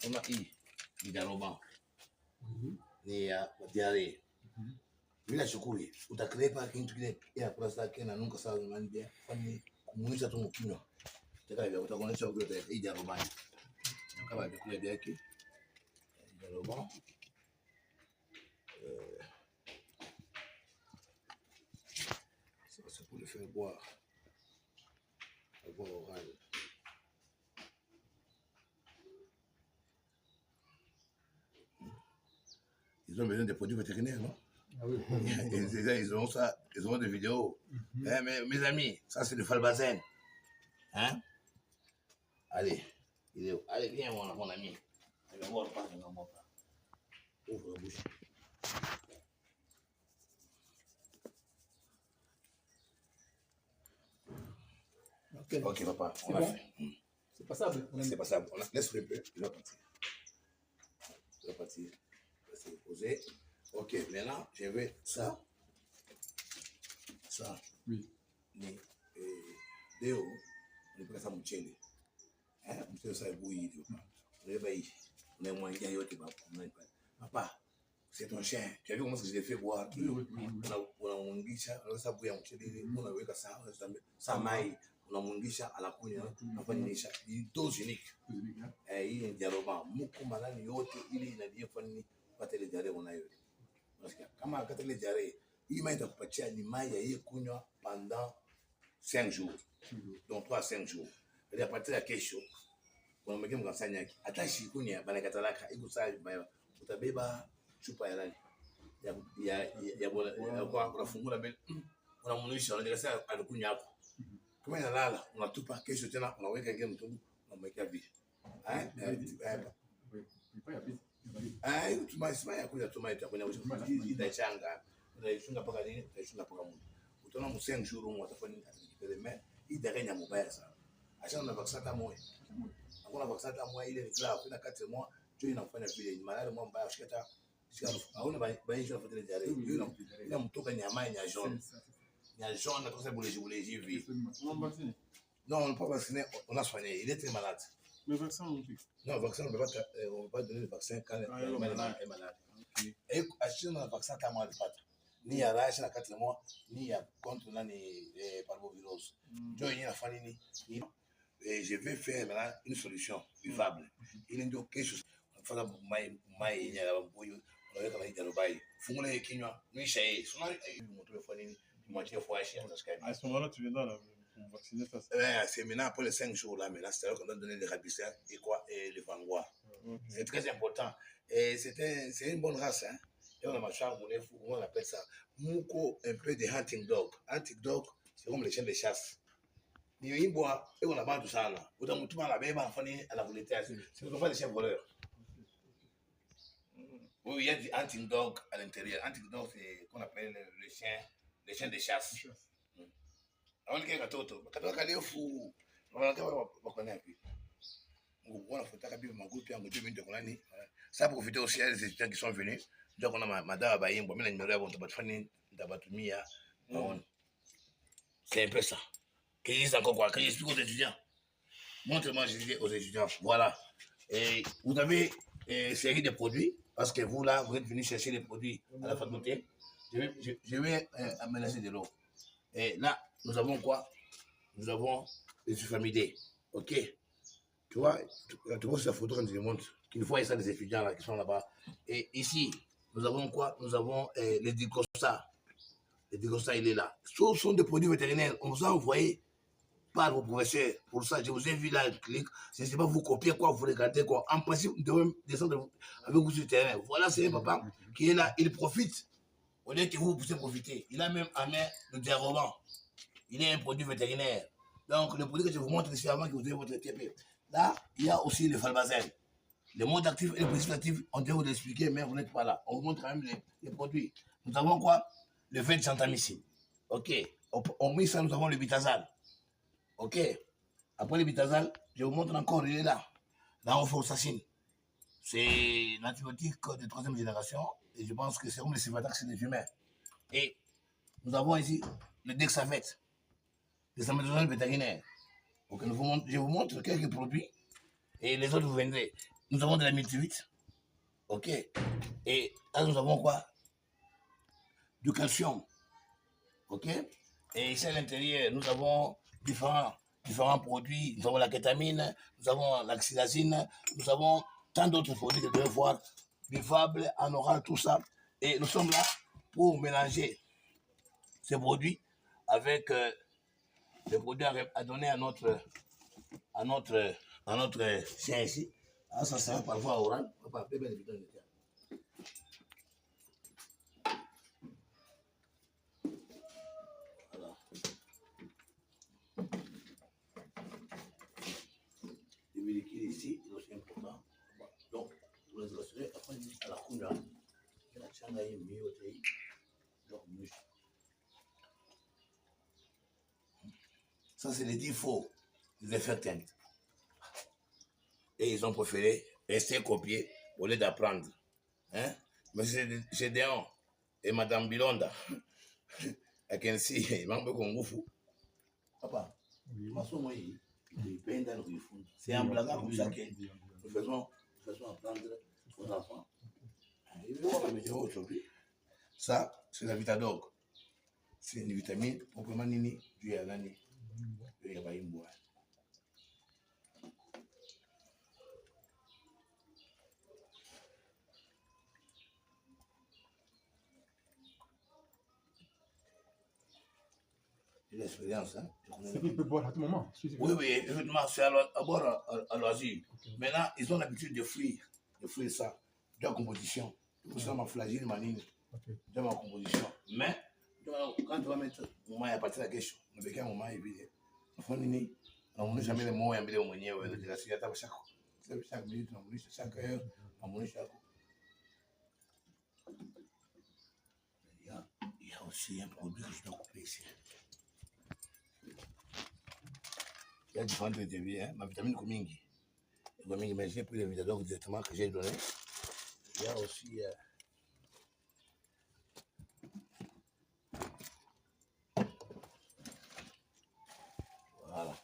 on a Idaroban, ni ya diarrhée. Bila shukuri, utakrepa kitu kile ya kurasa kena nunca sabe manje, kwani kumuisha tu mkinywa. Takaje utakonesha ukiote Idaroban. Kama vyakula vyake. Idaroban. C'est pour le faire boire. Boire oral. Ils ont besoin de produits vétérinaires, non? Ah oui. Ils ont ça, ils ont des vidéos. Mais mes amis, ça c'est le Falbazen. Hein? Allez, allez, viens mon ami. Je vais voir pas, je vais voir pas. Ouvre la bouche. Ok, papa, on a fait. C'est passable. C'est passable. Laisse-le un peu, il va partir. Il va partir. Il va se reposer. Ok, maintenant, je vais ça. Ça. Oui. Déo, on est prêt à moucher. Moucher ça est bouilli. On est bailli. On est moins gaillot. Papa, c'est ton chien. Tu as vu comment je l'ai fait boire? On a mon guichet, on a ça bouillant. On a vu que ça maille. Unamungisha anakunywa anafanisha ni dose unique hii ni Diaroban muko malani yote ili inadifanya kupata ile diarrhea unayo. Unasikia kama akata ile diarrhea hii mai itakupatia ni mai ya yeye kunywa pendant 5 jours donc 3 à 5 jours ili apate ya kesho unamwekea mkasanya yake hata shikunya bana katalaka iko sawa mbaya utabeba chupa ya rangi ya kwa unafungua mbele unamunisha unataka sasa alikunywa hapo. Kama inalala unatupa kesho tena unaweka ingine mtungu unamwekea vile. Tumai kuja tumai kwenye itachanga. Utaifunga paka nini? Utaifunga paka mungu. Utaona msenga shuru watafanya atakipele mais idaganya mubaya sana. Acha na vaccin ta moyo. Hakuna vaccin ta moyo ile ni grave ina 4 mois tu inafanya vile ni malali mwa mbaya shikata. Hauna baisha kufuatilia diarrhea. Hiyo inamtoka nyama ya jaune. Il y a jaune, comme ça, boulet, vu. Non, on ne peut pas vacciner, on a soigné, il est très malade. Le vaccin, on fait. Non, le vaccin, on ne peut pas donner le vaccin quand l'animal est malade. Et acheter un vaccin, tu as mal de pâte. Ni à l'âge, à 4 mois, ni à contre les parvovirus. Je vais faire maintenant une solution vivable. Il y a quelque chose. On va à ce moment-là, tu viendras là, pour vacciner ça. C'est maintenant après les 5 jours là, maintenant c'est là qu'on doit donner les rabicères et quoi et les vangois. C'est très important. Et c'est une bonne race, hein. Et on a ma chambre, on appelle ça Mouko, un peu de hunting dog. Hunting dog, c'est comme les chiens de chasse. Ni bois et on a pas tout ça là. Autant tout le monde a fait à la volonté. C'est pas des chiens voleurs. Oui, il y a du hunting dog à l'intérieur. Hunting dog, c'est qu'on appelle les chiens de chasse. On est katoto. Katoto kale fou. On a connaître. On a fait ta cabine ma groupe en 2000 de ça pour profiter aussi des étudiants qui sont venus. Donc on a madame Bayim, bon, mais numéro avant de battre Tabatumia. C'est un peu ça. Qu'est-ce encore quoi? Qu'est-ce que j'explique aux étudiants? Montre-moi, je dis aux étudiants. Voilà. Et vous avez une série de produits, parce que vous là, vous êtes venus chercher les produits à la faculté. Je vais aménager de l'eau. Et là, nous avons quoi? Nous avons les sulfamidés. Ok? Tu vois sur la photo quand je te montre qu'il faut ça des étudiants là qui sont là-bas. Et ici, nous avons quoi? Nous avons les dicosta. Le dicosta, il est là. Ce sont des produits vétérinaires. On vous a envoyé par vos professeurs. Pour ça, je vous ai vu là, clic. Je ne sais pas vous copier quoi, vous regardez quoi. En principe, vous devez descendre avec vous sur le terrain. Voilà, c'est un papa qui est là. Il profite. Au lieu que vous puissiez profiter. Il a même en main le Diaroban. Il est un produit vétérinaire. Donc, le produit que je vous montre ici avant que vous ayez votre TP. Là, il y a aussi le Falbazen. Le mode actif et le principe actif, on devrait vous l'expliquer, mais vous n'êtes pas là. On vous montre quand même les produits. Nous avons quoi? Le fait de gentamicine. Ok. On met ça, nous avons le bitazal. Ok. Après le bitazal, je vous montre encore, il est là. Là, on fait oxacine. C'est l'antibiotique de 3e génération. Et je pense que c'est comme le Civatax des humains. Et nous avons ici le Dexavet, les aménagements vétérinaires. Donc, je vous montre quelques produits et les autres vous vendrez. nous avons de la multivite. OK. Et là, nous avons quoi? Du calcium. OK. Et ici à l'intérieur, nous avons différents produits. Nous avons la kétamine, nous avons la xylazine, nous avons tant d'autres produits que vous devez voir, bivables, en oral, tout ça. Et nous sommes là pour mélanger ces produits avec les produits à donner à notre chien ici. Ah, ça sert parfois oral. Voilà. Le liquide ici, c'est aussi important. Donc, vous les assurez, après, à la couleur, la changa est mieux. Ça, c'est les défauts des effectants. Et ils ont préféré rester copiés au lieu d'apprendre. Hein? Monsieur Gédéon et Madame Bilonda, à Kensi, ils m'ont beaucoup de papa, c'est un blague comme ça que nous faisons apprendre aux enfants. Ça, c'est la Vitadog. C'est une vitamine, proprement nini, du yalani. L'expérience, hein. C'est qu'il peut boire à tout moment. Oui, effectivement, c'est à boire à loisir. Okay. Maintenant, ils ont l'habitude de fuir ça, de la composition. Tout ça, ma flagelle, ma ligne, de ma composition. Mais, quand tu vas mettre au moins à partir de la question, on ne peut qu'un moment évident. On n'a jamais les mots, on n'a jamais les mots, chaque minute, chaque heure, chaque. Il y a aussi un produit que je dois couper ici. Il y a différentes vitamines, hein? Ma vitamine Komingi. Mais j'ai pris les vitamines directement que j'ai donné. Il y a aussi. Voilà.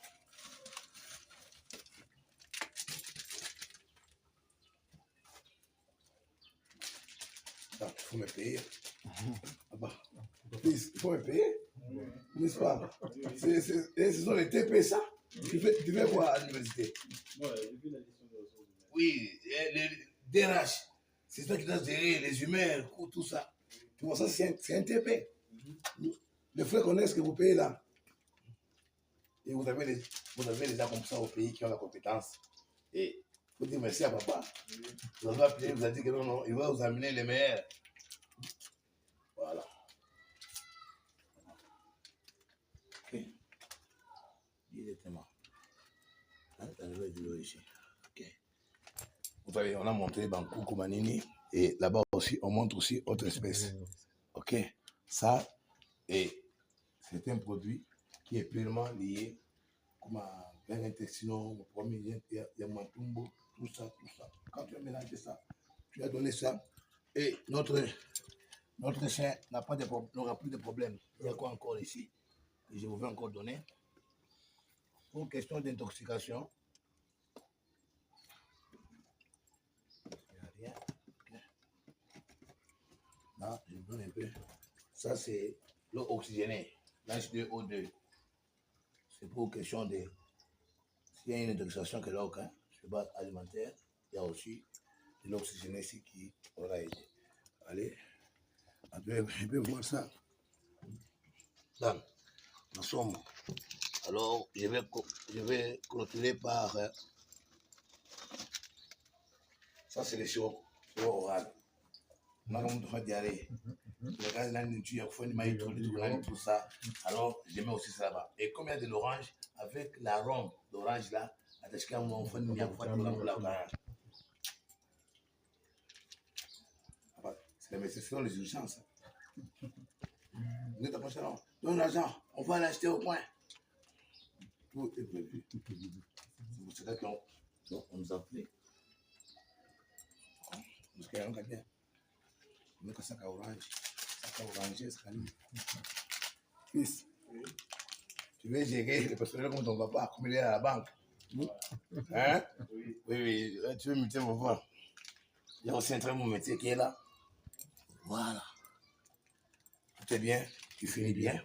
Donc, il faut me payer. Ah bah. Il faut me payer. N'est-ce pas? Ce sont les TP, ça? Tu fais quoi à l'université? Oui, les DRH. C'est ça qui doit gérer les humeurs, tout ça. Tu vois, ça, c'est un TP. Les frais connaissent que vous payez là. Et vous avez des gens comme ça au pays qui ont la compétence. Et il faut dire merci à papa. Vous avez appelé, vous avez dit que non, il va vous amener les meilleurs. Voilà. Ok. Directement. Ici. Ok. Vous savez, on a montré Bankou Koumanini et là-bas aussi, on montre aussi autre espèce. Ok. Ça, et c'est un produit qui est pleinement lié comme à l'intestinal, au premier, il y a Matumbo, tout ça. Quand tu as mélangé ça, tu as donné ça, et notre chien n'aura plus de problème. Il y a quoi encore ici que je vous vais encore donner? Pour question d'intoxication, il n'y a rien. Là, je vous donne un peu. Ça, c'est l'eau oxygénée, H2O2. C'est pour question de. S'il y a une intoxication quelconque, hein, sur base alimentaire, il y a aussi de l'oxygène ici qui aura aidé. Allez, on peut voir ça. Donc, nous sommes. Alors, je vais clôturer par. Ça, c'est le sirop oral. On a comme de diarrhée. Le gars, là, il a fait tout ça. Alors, je mets aussi ça là-bas. Et comme il y a de l'orange, avec l'arôme d'orange là, c'est les urgences. Vous êtes approché là, donne l'argent, on va l'acheter au point. Tout est prévu. C'est pour ça qu'on nous a appelé. Parce qu'il y a un gars bien. On met ça à orange. Ça à orange, ça à Fils, tu veux gérer le personnel comme ton papa, comme il est à la banque. Hein? Oui, tu veux muter mon voir. Il y a aussi un très bon métier qui est là. Voilà. Tout est bien, tu finis bien.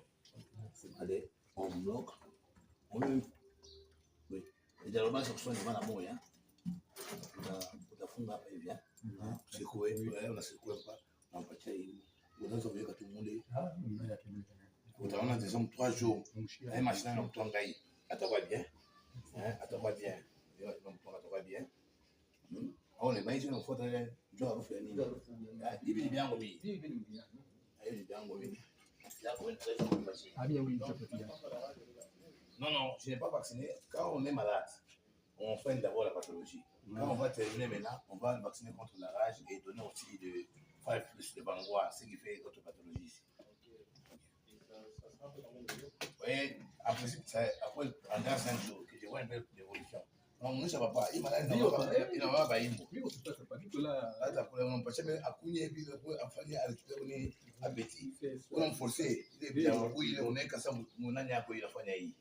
Allez, on bloque. On met. Oui. Et dans le bas, sur devant la mouille. Hein? On a fondé après, bien. Secoué, on a secoué pas. On a pas tiré. On a sauvé tout le monde. On a des hommes 3 jours. Un machin, on a tout engagé. Attends, bien. Attends, bien. Attends, bien. On est maïs, on faut aller. Je vais faire une idée. Il est bien, oui. Il est bien, oui. Ah bien, oui, non, je n'ai pas vacciné. Quand on est malade, on fait d'abord la pathologie. Quand on va terminer maintenant, on va vacciner contre la rage et donner aussi de 5 plus de vanguard, ce qui fait d'autres pathologies ici. Oui, après, en 5 jours, que je vois une belle évolution. Non, nous, ça ne va pas. Il malade, il n'en va pas. Il là, on peut jamais accoucher et puis à récupérer un petit. On a forcé. Il est oui, on est cassé mon année à quoi il a fait.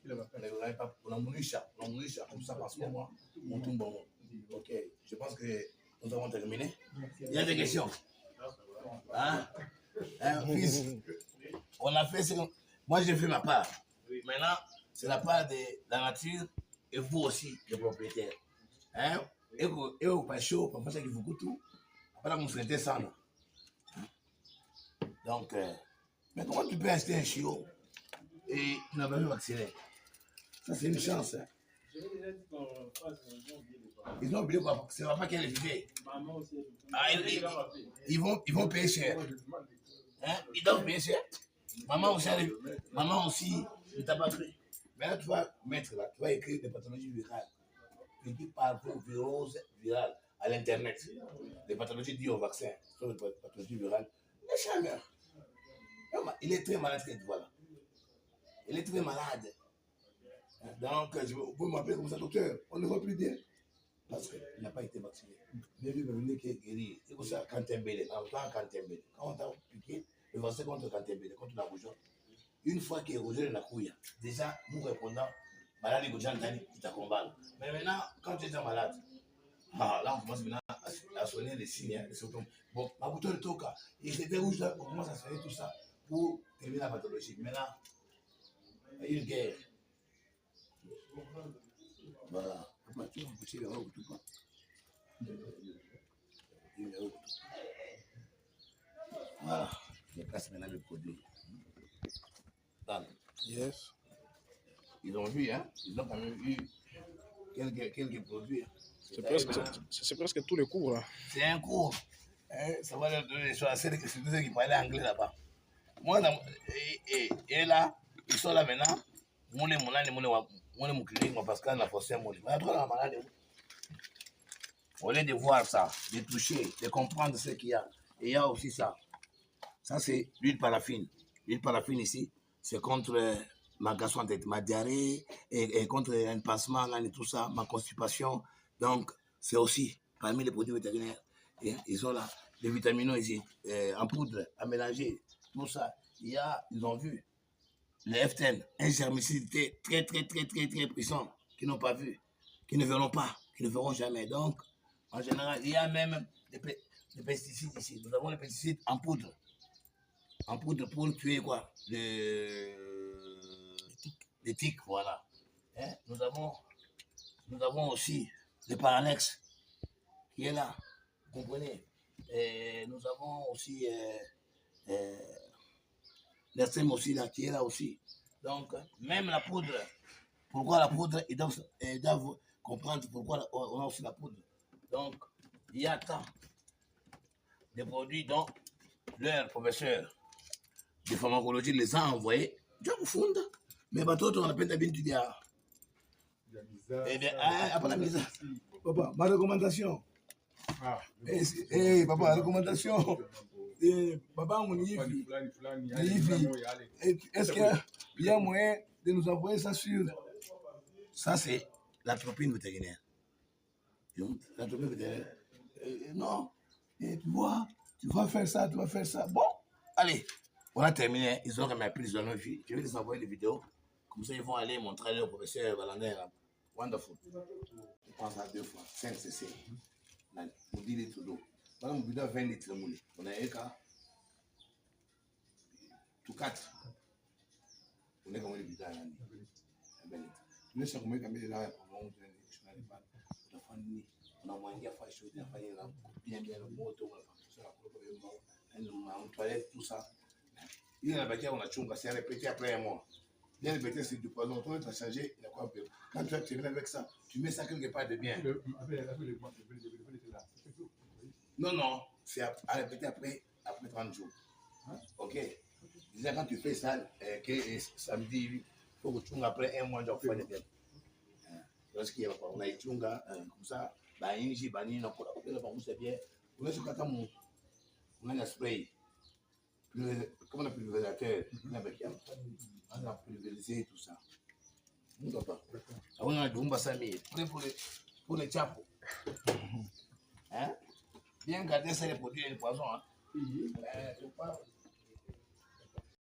On a monisha, comme ça, parce que moi, on tombe bon. Ok, je pense que nous avons terminé. Il y a des questions. Hein? Fils, on a fait ce que. Moi, j'ai fait ma part. Maintenant, c'est la part de la nature et vous aussi, les propriétaires. Hein? Et au pas chaud, pour ça qu'il faut tout. Après, on souhaitait ça. Donc, mais comment tu peux acheter un chiot et tu n'as pas même vacciné? Ça, c'est une chance. Hein? Ils ont oublié quoi? C'est pas qu'elle est vivée. Ah, ils vont payer cher. Hein? Ils doivent payer cher. Maman aussi, ne t'a pas pris. Maintenant, tu vas mettre là, tu vas écrire des pathologies virales. Tu dis par virose virale à l'internet. Les pathologies dues au vaccin sont des pathologies virales. Mais jamais. Il est très malade, cette voix-là. Il est très malade. Donc, vous pouvez m'appeler comme ça, docteur. On ne voit plus bien. Parce qu'il n'a pas été vacciné. Mais lui, il est guéri. C'est pour ça, quand tu es embêté, quand on t'a piqué, le vaccin contre Cantembele, contre la rougeole. Une fois qu'il est rougeole, la couille, déjà, nous répondons, malade, il t'a combattu. Mais maintenant, quand tu es malade, là, on commence maintenant à soigner les signes, les symptômes. Bon, ma bouton de toka, il était rouge là, on commence à soigner tout ça pour terminer la pathologie. Maintenant, il y a une guerre. Voilà. Voilà. Je passe maintenant le produit. Yes. Ils ont vu, hein? Ils ont quand même eu quelques produits. C'est presque tous les cours. Hein. C'est un cours. Hein? Ça va leur donner des choses. C'est ceux qui parlaient anglais là-bas. Moi, et là, ils sont là maintenant. Mon clinique, parce qu'on a forcé un mot. Au lieu de voir ça, de toucher, de comprendre ce qu'il y a. Et il y a aussi ça. Ça, c'est l'huile paraffine. L'huile paraffine ici, c'est contre ma gastroentérite, ma diarrhée, et contre un passement, et tout ça, ma constipation. Donc, c'est aussi parmi les produits vétérinaires. Et ils ont là des vitamines ici, en poudre, à mélanger, tout ça. Ils ont vu les F10, un germicide très puissant, qu'ils n'ont pas vu, qu'ils ne verront pas, qu'ils ne verront jamais. Donc, en général, il y a même des pesticides ici. Nous avons les pesticides en poudre. En poudre pour tuer quoi? Les tiques, voilà. Hein? Nous avons aussi le paranex qui est là. Vous comprenez? Et nous avons aussi l'estrème aussi là, qui est là aussi. Donc, même la poudre, pourquoi la poudre, ils doivent comprendre pourquoi on a aussi la poudre. Donc, il y a tant de produits dont leur professeur de pharmacologie les a envoyés. Je vous fonde. Mais bateau, on appelle d'habitude du dia. Eh bien, après la mise. Papa, ma recommandation. Papa, recommandation. Papa, on y est. Est-ce qu'il y a moyen de nous envoyer ça sur. Ça, c'est l'atropine vétérinaire. L'atropine vétérinaire. Non. Et tu vois, tu vas faire ça, tu vas faire ça. Bon, allez. On a terminé, ils ont appris, ils ont vu. Je vais les envoyer les vidéos. Comme ça, ils vont aller montrer à leur professeur Valandin. Wonderful. On pense à 2 fois, 5 cc. On 10 litres d'eau. Voilà, mon bidon 20 litres de moulin. On a un cas. Tout 4. On est comme le bidon à l'année. 20 litres. Nous sommes comme les là, on a mangé à faire chaud, on a fait bien le moto, on toilette, tout ça. Il y a la bâtisse, on a chunga, c'est répété après un mois. Bien répété, c'est du poison. Toi, tu as changé, il y a quoi un peu. Quand tu as tiré avec ça, tu mets ça quelque part de bien. Non, non, c'est à répéter après 30 jours. Ok. Déjà, quand tu fais ça, que samedi, il faut que tu chunga après un mois, tu fais de bien. Parce qu'il y a pas, on a eu chunga, comme ça, bah, il y a une on a bien. On a ce qu'on on a un spray. Comment on a pulvérisateur, on a pulvérisé tout ça. On a Dumba Sami, prêt pour les chapos. Hein? Bien garder ça, les produits et les poisons. Hein?